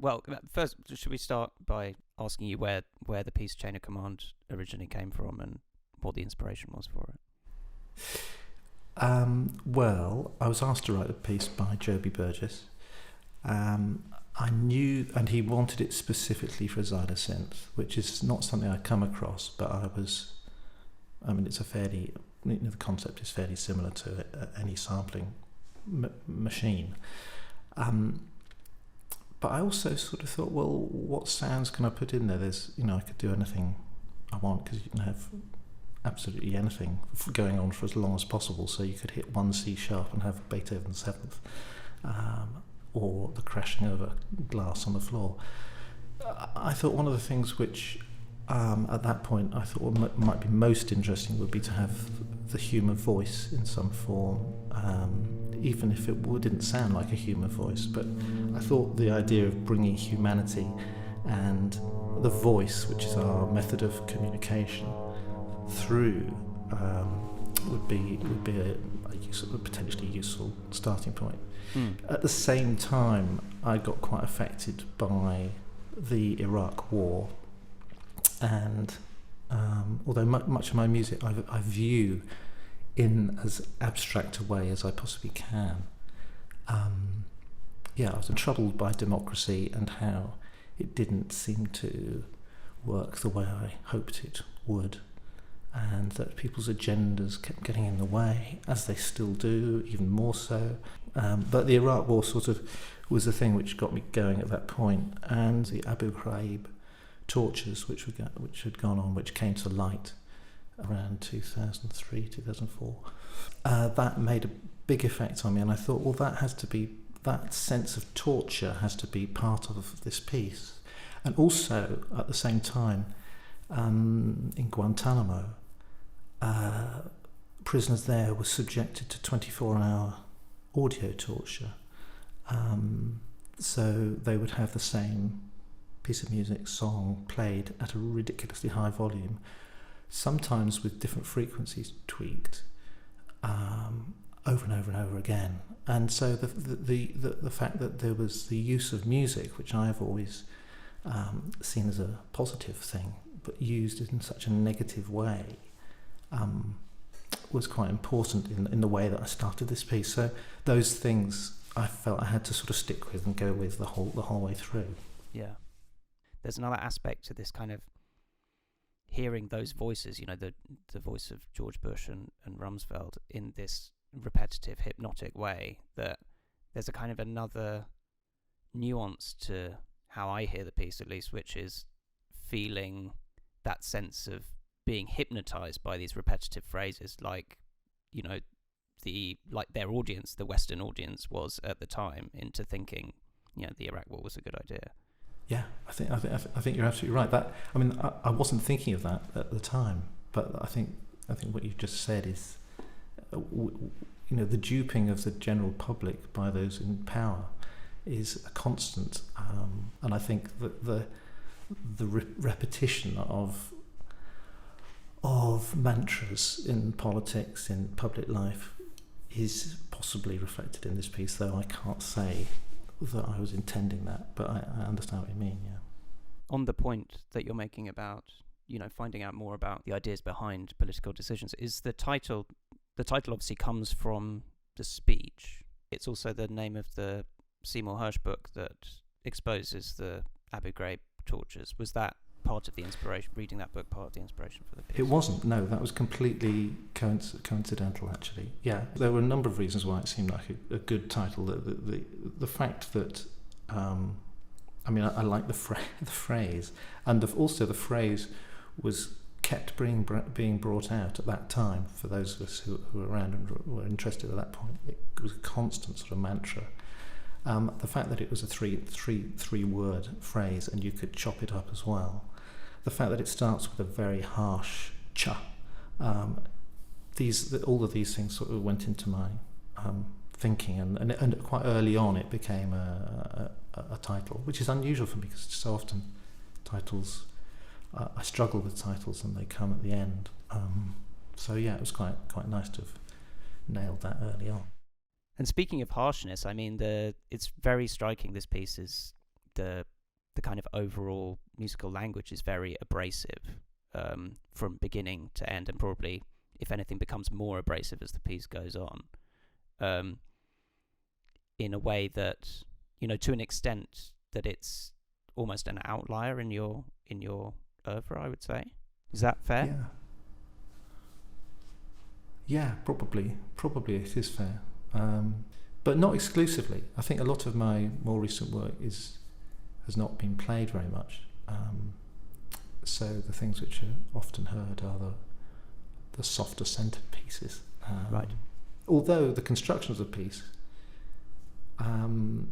Well, first, should we start by asking you where the piece Chain of Command originally came from and what the inspiration was for it? Well, I was asked to write a piece by Joby Burgess. I knew, and he wanted it specifically for 𝐶ℎ𝑎𝑖𝑛, which is not something I'd come across, but it's a fairly, the concept is fairly similar to any sampling machine. But I also sort of thought, well, what sounds can I put in there? There's, I could do anything I want, because you can have absolutely anything going on for as long as possible. So you could hit one C sharp and have Beethoven's Seventh, or the crashing of a glass on the floor. I thought one of the things which, at that point, I thought might be most interesting would be to have the human voice in some form, even if it didn't sound like a human voice. But I thought the idea of bringing humanity and the voice, which is our method of communication, through would be a potentially useful starting point. At the same time, I got quite affected by the Iraq War, and although much of my music I view in as abstract a way as I possibly can, I was troubled by democracy and how it didn't seem to work the way I hoped it would, and that people's agendas kept getting in the way, as they still do, even more so. But the Iraq War sort of was the thing which got me going at that point, and the Abu Ghraib tortures which had gone on, which came to light around 2003, 2004. That made a big effect on me, and I thought, well, that sense of torture has to be part of this piece. And also, at the same time, in Guantánamo, prisoners there were subjected to 24-hour audio torture. So they would have the same piece of music, song, played at a ridiculously high volume, sometimes with different frequencies tweaked, over and over and over again. And so the fact that there was the use of music, which I have always seen as a positive thing, but used in such a negative way, was quite important in the way that I started this piece. So those things I felt I had to sort of stick with and go with the whole way through. Yeah. There's another aspect to this kind of hearing those voices, the voice of George Bush and Rumsfeld in this repetitive, hypnotic way, that there's a kind of another nuance to how I hear the piece, at least, which is feeling that sense of being hypnotized by these repetitive phrases, like their audience, the Western audience, was at the time, into thinking, the Iraq War was a good idea. Yeah, I think you're absolutely right. That, I wasn't thinking of that at the time, but I think what you've just said is, the duping of the general public by those in power is a constant, and I think that the repetition of mantras in politics, in public life, is possibly reflected in this piece, though I can't say that I was intending that, but I understand what you mean, yeah. On the point that you're making about, finding out more about the ideas behind political decisions, is the title obviously comes from the speech. It's also the name of the Seymour Hersh book that exposes the Abu Ghraib tortures. Was that part of the inspiration, reading that book, part of the inspiration for the piece? It wasn't, no, that was completely coincidental, actually. Yeah, there were a number of reasons why it seemed like a good title. The fact that, I like the phrase, and also the phrase was kept being brought out at that time for those of us who were around and were interested at that point. It was a constant sort of mantra. The fact that it was a three-word phrase and you could chop it up as well. The fact that it starts with a very harsh cha. All of these things sort of went into my thinking, and quite early on it became a title, which is unusual for me because so often titles, I struggle with titles and they come at the end. So yeah, it was quite nice to have nailed that early on. And speaking of harshness, it's very striking, this piece, is the kind of overall musical language is very abrasive from beginning to end, and probably, if anything, becomes more abrasive as the piece goes on, in a way that, to an extent that it's almost an outlier in your oeuvre, I would say. Is that fair? Yeah, probably it is fair, but not exclusively. I think a lot of my more recent work has not been played very much. So the things which are often heard are the softer centered pieces. Right. Although the construction of the piece and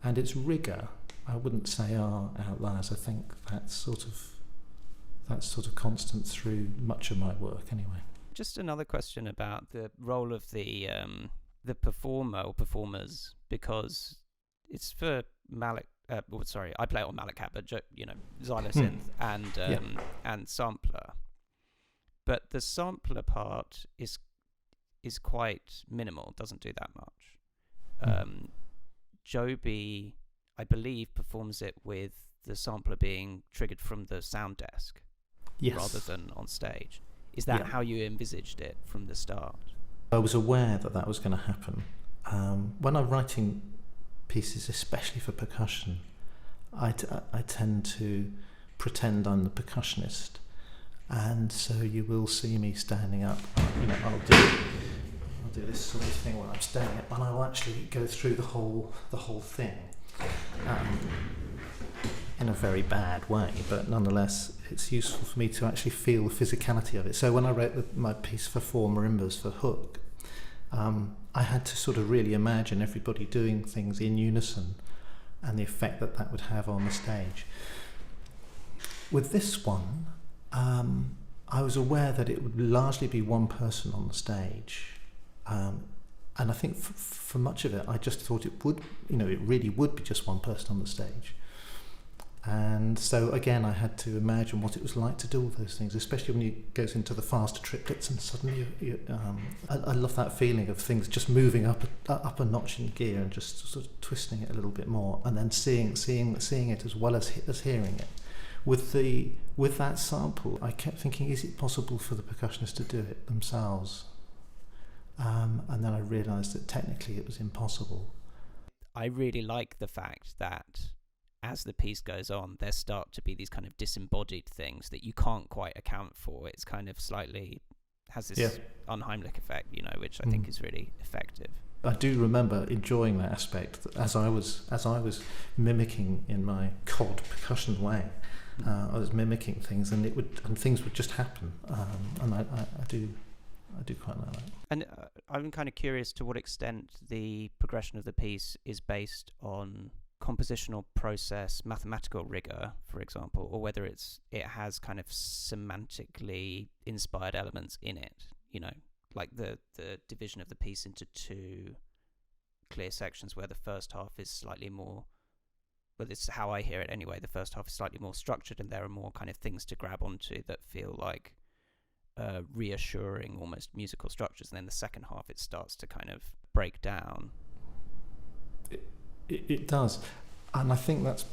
its rigour, I wouldn't say are outliers. I think that's sort of constant through much of my work anyway. Just another question about the role of the performer or performers, because it's for Malik. I play it on Mallet Cat, but xylosynth and sampler. But the sampler part is quite minimal. Doesn't do that much. Joby, I believe, performs it with the sampler being triggered from the sound desk, rather than on stage. Is that how you envisaged it from the start? I was aware that was going to happen. When I'm writing pieces, especially for percussion, I tend to pretend I'm the percussionist, and so you will see me standing up. I'll do this sort of thing when I'm standing up, and I will actually go through the whole thing in a very bad way, but nonetheless it's useful for me to actually feel the physicality of it. So when I wrote my piece for 4 marimbas for Hook, I had to sort of really imagine everybody doing things in unison and the effect that would have on the stage. With this one, I was aware that it would largely be one person on the stage, and I think for much of it I just thought it really would be just one person on the stage. And so again, I had to imagine what it was like to do all those things, especially when it goes into the faster triplets, and suddenly I love that feeling of things just moving up a notch in gear and just sort of twisting it a little bit more, and then seeing it as well as hearing it. With that sample, I kept thinking, is it possible for the percussionists to do it themselves? And then I realised that technically it was impossible. I really like the fact that as the piece goes on, there start to be these kind of disembodied things that you can't quite account for. It's kind of slightly has this unheimlich effect, which I think is really effective. I do remember enjoying that aspect as I was mimicking in my cold percussion way. I was mimicking things, and things would just happen, and I do quite like that. And I'm kind of curious to what extent the progression of the piece is based on compositional process, mathematical rigour, for example, or whether it has kind of semantically inspired elements in it, like the division of the piece into 2 clear sections, where the first half is slightly more, well, this is how I hear it anyway, the first half is slightly more structured, and there are more kind of things to grab onto that feel like reassuring, almost musical structures, and then the second half it starts to kind of break down. It does, and I think that's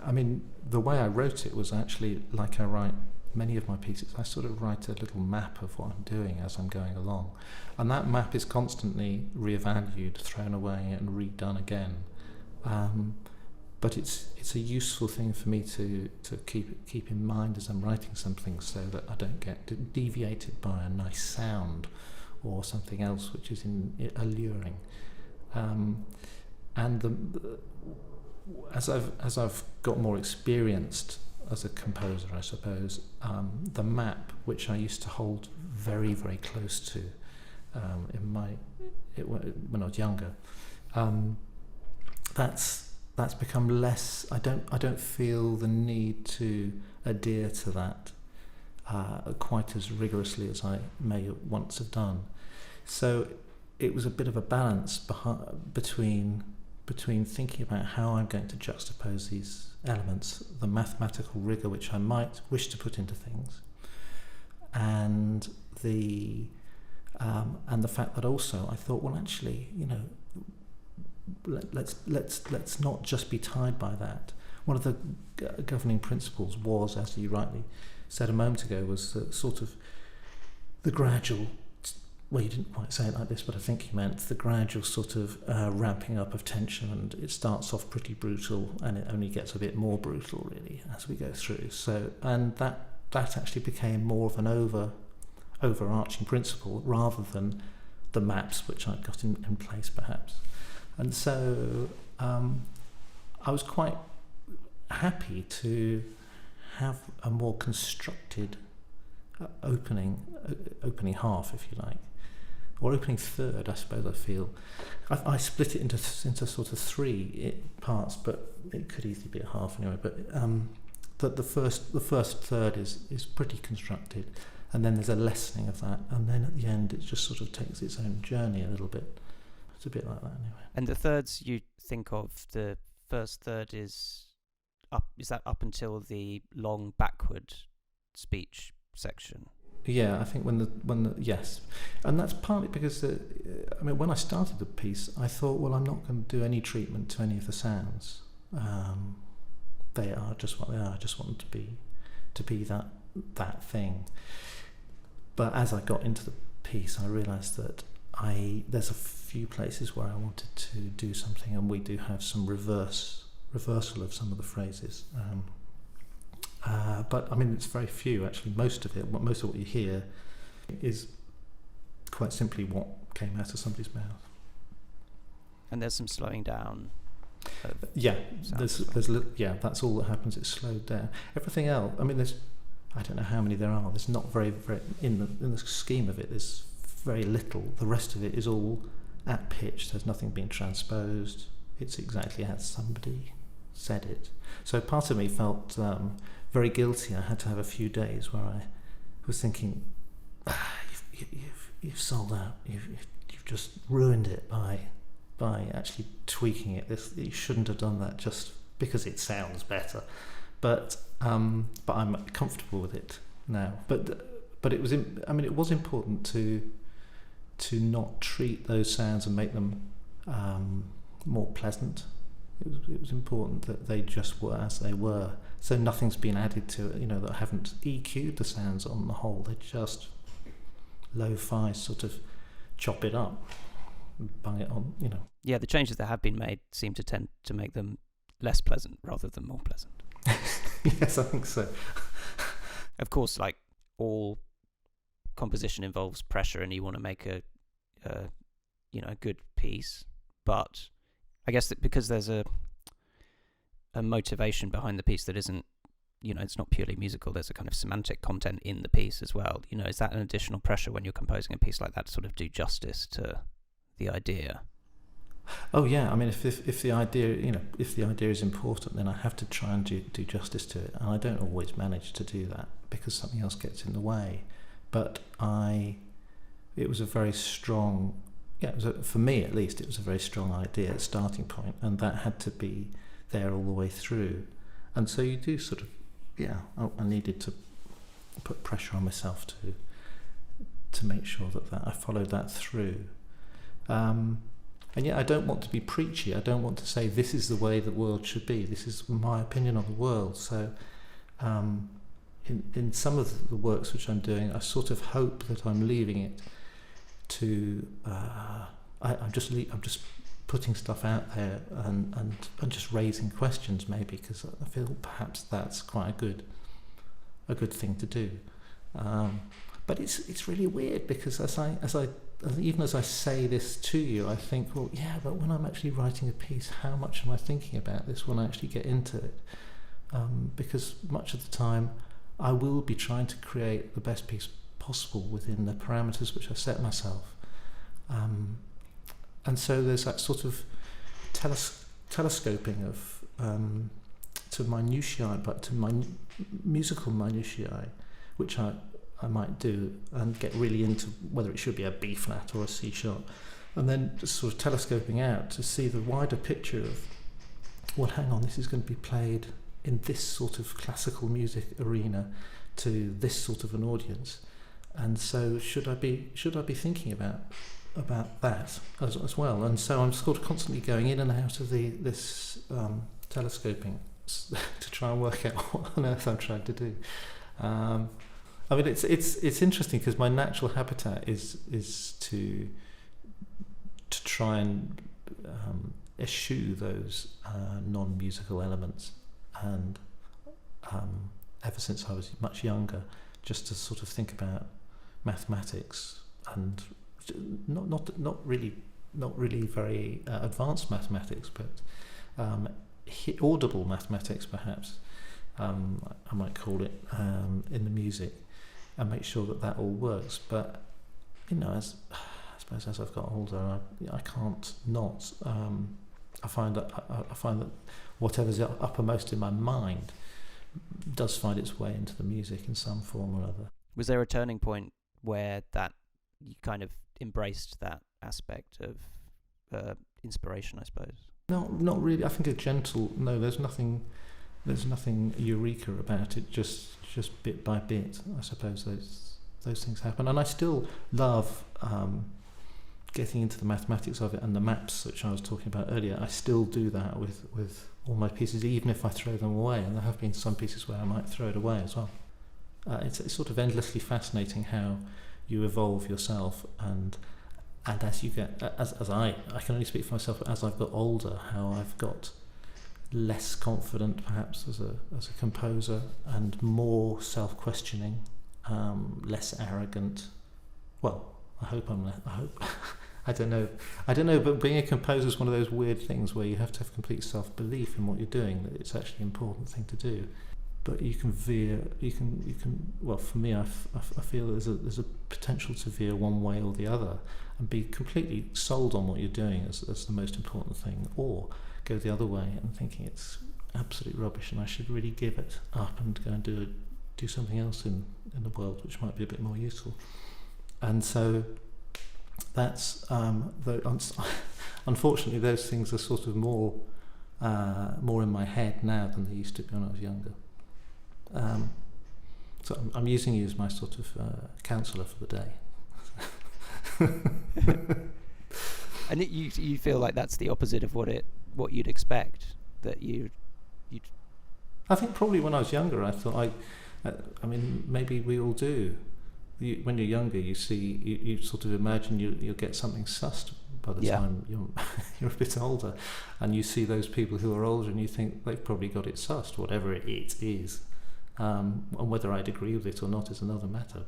I mean, the way I wrote it was actually like I write many of my pieces. I sort of write a little map of what I'm doing as I'm going along, and that map is constantly reevaluated, thrown away, and redone again. But it's a useful thing for me to keep in mind as I'm writing something, so that I don't get deviated by a nice sound or something else which is alluring. And as I've got more experienced as a composer, I suppose, the map, which I used to hold very, very close to when I was younger, that's become less. I don't feel the need to adhere to that quite as rigorously as I may once have done. So it was a bit of a balance between thinking about how I'm going to juxtapose these elements, the mathematical rigour which I might wish to put into things, and the fact that also I thought, well, actually, let's not just be tied by that. One of the governing principles was, as you rightly said a moment ago, was sort of the gradual. Well, you didn't quite say it like this, but I think you meant the gradual sort of ramping up of tension, and it starts off pretty brutal, and it only gets a bit more brutal, really, as we go through. So, and that actually became more of an overarching principle rather than the maps which I'd got in place, perhaps. And so I was quite happy to have a more constructed opening half, if you like, or opening third, I suppose. I feel I split it into sort of three parts, but it could easily be a half anyway. But the first third is pretty constructed, and then there's a lessening of that, and then at the end it just sort of takes its own journey a little bit. It's a bit like that anyway. And the thirds you think of, the first third is that up until the long backward speech section? Yeah, I think when the yes, and that's partly because when I started the piece, I thought, well, I'm not going to do any treatment to any of the sounds. They are just what they are. I just want them to be that thing. But as I got into the piece, I realised that there's a few places where I wanted to do something, and we do have some reversal of some of the phrases. But I mean, it's very few actually. Most of what you hear is quite simply what came out of somebody's mouth. And there's some slowing down. Yeah, there's that's all that happens. It's slowed down. Everything else, I mean, I don't know how many there are. There's not very in the scheme of it. There's very little. The rest of it is all at pitch. There's nothing being transposed. It's exactly as somebody said it. So part of me felt very guilty. I had to have a few days where I was thinking, you've sold out. You've just ruined it by actually tweaking it. You shouldn't have done that just because it sounds better. But I'm comfortable with it now. But it was it was important to not treat those sounds and make them more pleasant. It was important that they just were as they were. So nothing's been added to it, that I haven't EQ'd the sounds on the whole. They're just lo-fi, sort of chop it up, bung it on, Yeah, the changes that have been made seem to tend to make them less pleasant rather than more pleasant. Yes, I think so. Of course, like all composition involves pressure, and you want to make a good piece, but I guess that because there's a motivation behind the piece that isn't, it's not purely musical, there's a kind of semantic content in the piece as well. Is that an additional pressure when you're composing a piece like that to sort of do justice to the idea? Oh yeah, I mean, if the idea, if the idea is important, then I have to try and do justice to it, and I don't always manage to do that because something else gets in the way. But it was a very strong, for me at least, it was a very strong idea, starting point, and that had to be there all the way through. And so you do sort of, I needed to put pressure on myself to make sure that I followed that through. And yet I don't want to be preachy. I don't want to say this is the way the world should be. This is my opinion on the world. So in some of the works which I'm doing, I sort of hope that I'm leaving it to I'm just putting stuff out there and just raising questions, maybe, because I feel perhaps that's quite a good thing to do. But it's really weird because even as I say this to you, I think, well, yeah, but when I'm actually writing a piece, how much am I thinking about this when I actually get into it? Because much of the time I will be trying to create the best piece possible within the parameters which I set myself. And so there's that sort of telescoping of to minutiae, but to musical minutiae, which I might do and get really into whether it should be a B flat or a C sharp, and then just sort of telescoping out to see the wider picture of, well, hang on, this is going to be played in this sort of classical music arena to this sort of an audience, and so should I be thinking about that as well, and so I'm sort of constantly going in and out of this telescoping to try and work out what on earth I'm trying to do. I mean, it's interesting because my natural habitat is to try and eschew those non-musical elements, and ever since I was much younger, just to sort of think about mathematics, and not really very advanced mathematics, but audible mathematics perhaps, I might call it, in the music, and make sure that all works. But I suppose as I've got older, I can't not. I find that whatever's uppermost in my mind does find its way into the music in some form or other. Was there a turning point where that you kind of embraced that aspect of inspiration, I suppose? No, not really. I think there's nothing eureka about it. Just bit by bit, I suppose those things happen. And I still love getting into the mathematics of it and the maps, which I was talking about earlier. I still do that with all my pieces, even if I throw them away. And there have been some pieces where I might throw it away as well. It's sort of endlessly fascinating how you evolve yourself, and as you get, as I can only speak for myself, but as I've got older, how I've got less confident perhaps as a composer, and more self-questioning, less arrogant. Well, I hope I don't know, but being a composer is one of those weird things where you have to have complete self-belief in what you're doing, that it's actually an important thing to do. But you can veer. You can. Well, for me, I feel there's a potential to veer one way or the other, and be completely sold on what you're doing as the most important thing, or go the other way and thinking it's absolute rubbish and I should really give it up and go and do something else in the world which might be a bit more useful. And so that's unfortunately those things are sort of more in my head now than they used to be when I was younger. So I'm using you as my sort of counsellor for the day. And you feel like that's the opposite of what you'd expect, that you'd. I think probably when I was younger, I thought I mean maybe we all do. When you're younger, you sort of imagine you'll get something sussed by the time you're a bit older, and you see those people who are older, and you think they've probably got it sussed, whatever it is. And whether I'd agree with it or not is another matter.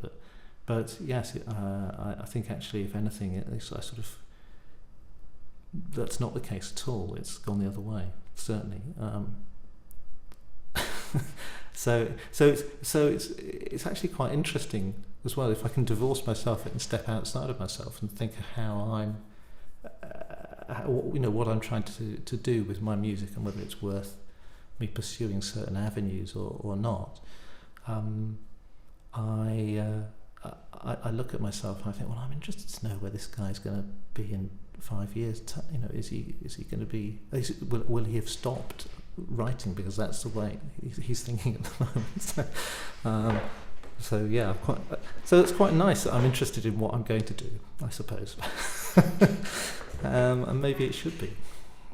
But yes, I think actually, if anything, I sort of that's not the case at all. It's gone the other way, certainly. So it's actually quite interesting as well if I can divorce myself and step outside of myself and think of how what I'm trying to do with my music, and whether it's worth me pursuing certain avenues or not. I look at myself and I think, well, I'm interested to know where this guy's going to be in 5 years. Is he going to be? Will he have stopped writing because that's the way he's thinking at the moment? So yeah, so it's quite nice that I'm interested in what I'm going to do, I suppose, and maybe it should be.